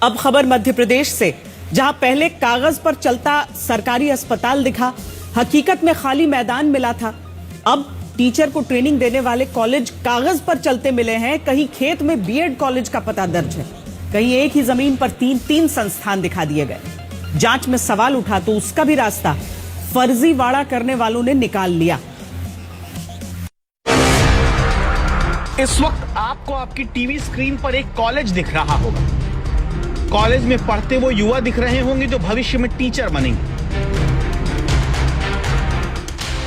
अब खबर मध्य प्रदेश से, जहां पहले कागज पर चलता सरकारी अस्पताल दिखा, हकीकत में खाली मैदान मिला था। अब टीचर को ट्रेनिंग देने वाले कॉलेज कागज पर चलते मिले हैं। कहीं खेत में बीएड कॉलेज का पता दर्ज है, कहीं एक ही जमीन पर तीन संस्थान दिखा दिए गए। जांच में सवाल उठा तो उसका भी रास्ता फर्जीवाड़ा करने वालों ने निकाल लिया। इस वक्त आपको आपकी टीवी स्क्रीन पर एक कॉलेज दिख रहा होगा। कॉलेज में पढ़ते वो युवा दिख रहे होंगे जो भविष्य में टीचर बनेंगे।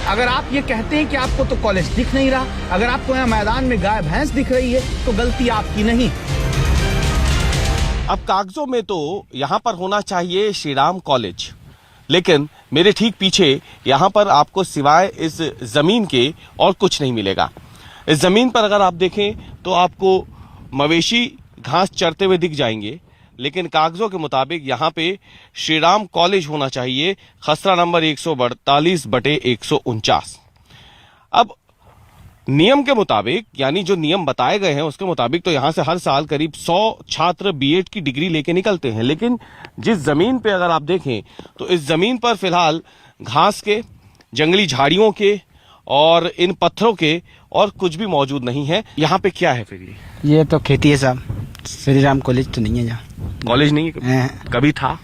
अगर आप ये कहते हैं कि आपको तो कॉलेज दिख नहीं रहा, अगर आपको यहाँ मैदान में गाय भैंस दिख रही है, तो गलती आपकी नहीं। अब कागजों में तो यहाँ पर होना चाहिए श्री राम कॉलेज, लेकिन मेरे ठीक पीछे यहाँ पर आपको सिवाय इस जमीन के और कुछ नहीं मिलेगा। इस जमीन पर अगर आप देखें तो आपको मवेशी घास चरते हुए दिख जाएंगे, लेकिन कागजों के मुताबिक यहाँ पे श्री राम कॉलेज होना चाहिए, खसरा नंबर 142/149। अब नियम के मुताबिक, यानी जो नियम बताए गए हैं उसके मुताबिक, तो यहाँ से हर साल करीब 100 छात्र बीएड की डिग्री लेके निकलते हैं। लेकिन जिस जमीन पे अगर आप देखें तो इस जमीन पर फिलहाल घास के, जंगली झाड़ियों के और इन पत्थरों के और कुछ भी मौजूद नहीं है। यहाँ पे क्या है फिर? ये तो खेती है साहब, श्री राम कॉलेज तो नहीं है। यहाँ कॉलेज नहीं है? कभी था?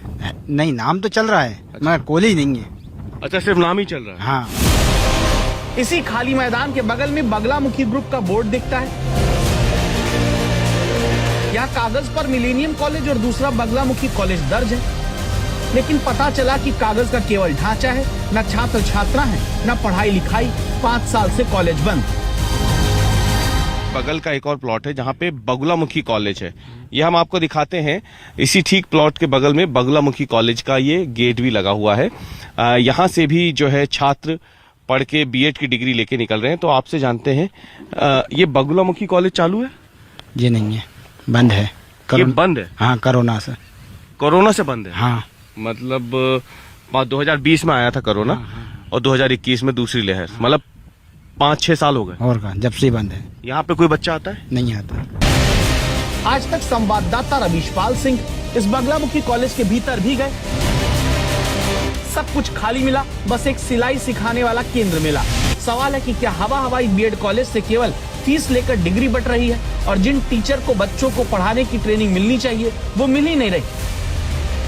नहीं, नाम तो चल रहा है, मगर कॉलेज नहीं है। अच्छा, सिर्फ नाम ही चल रहा है? हाँ। इसी खाली मैदान के बगल में बगलामुखी ग्रुप का बोर्ड दिखता है। यहाँ कागज पर मिलेनियम कॉलेज और दूसरा बगलामुखी कॉलेज दर्ज है, लेकिन पता चला कि कागज का केवल ढांचा है, न छात्र छात्रा है, न पढ़ाई लिखाई। 5 साल से कॉलेज बंद। बगल का एक और प्लॉट है जहाँ पे बगुलामुखी कॉलेज है, ये हम आपको दिखाते हैं। इसी ठीक प्लॉट के बगल में बगुलामुखी कॉलेज का ये गेट भी लगा हुआ है। यहाँ से भी जो है छात्र पढ़ के बीएड की डिग्री लेके निकल रहे हैं। तो आपसे जानते हैं, ये बगुलामुखी कॉलेज चालू है? ये नहीं है, बंद है। ये बंद है? हाँ, कोरोना से। कोरोना से बंद है? हाँ। मतलब 2020 में आया था कोरोना। हाँ। और 2021 में दूसरी लहर, मतलब 5-6 साल हो गए। और का जब से बंद है। यहाँ पे कोई बच्चा आता है? नहीं आता। आज तक संवाददाता रवीशपाल सिंह इस बगलामुखी कॉलेज के भीतर भी गए। सब कुछ खाली मिला, बस एक सिलाई सिखाने वाला केंद्र मिला। सवाल है कि क्या हवाई बीएड कॉलेज से केवल फीस लेकर डिग्री बट रही है, और जिन टीचर को बच्चों को पढ़ाने की ट्रेनिंग मिलनी चाहिए वो मिल ही नहीं रही।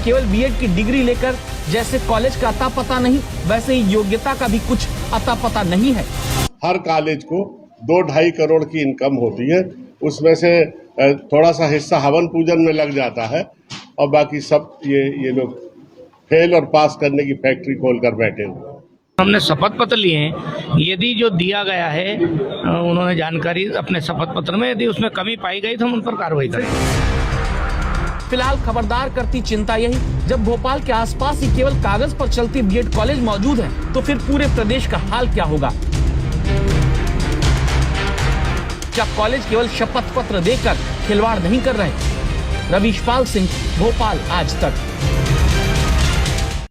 केवल बीएड की डिग्री लेकर जैसे कॉलेज का अता पता नहीं, वैसे ही योग्यता का भी कुछ अता पता नहीं है। हर कॉलेज को 2-2.5 करोड़ की इनकम होती है, उसमें से थोड़ा सा हिस्सा हवन पूजन में लग जाता है, और बाकी सब ये लोग फेल और पास करने की फैक्ट्री खोलकर बैठे हुए। हमने शपथ पत्र लिए हैं, यदि जो दिया गया है उन्होंने जानकारी अपने शपथ पत्र में, यदि उसमें कमी पाई गई तो हम उन पर कार्रवाई करेंगे। फिलहाल खबरदार करती चिंता यही, जब भोपाल के आसपास ही केवल कागज पर चलती बीएड कॉलेज मौजूद है, तो फिर पूरे प्रदेश का हाल क्या होगा? क्या कॉलेज केवल शपथ पत्र देकर खिलवाड़ नहीं कर रहे? रवीशपाल सिंह, भोपाल आज तक।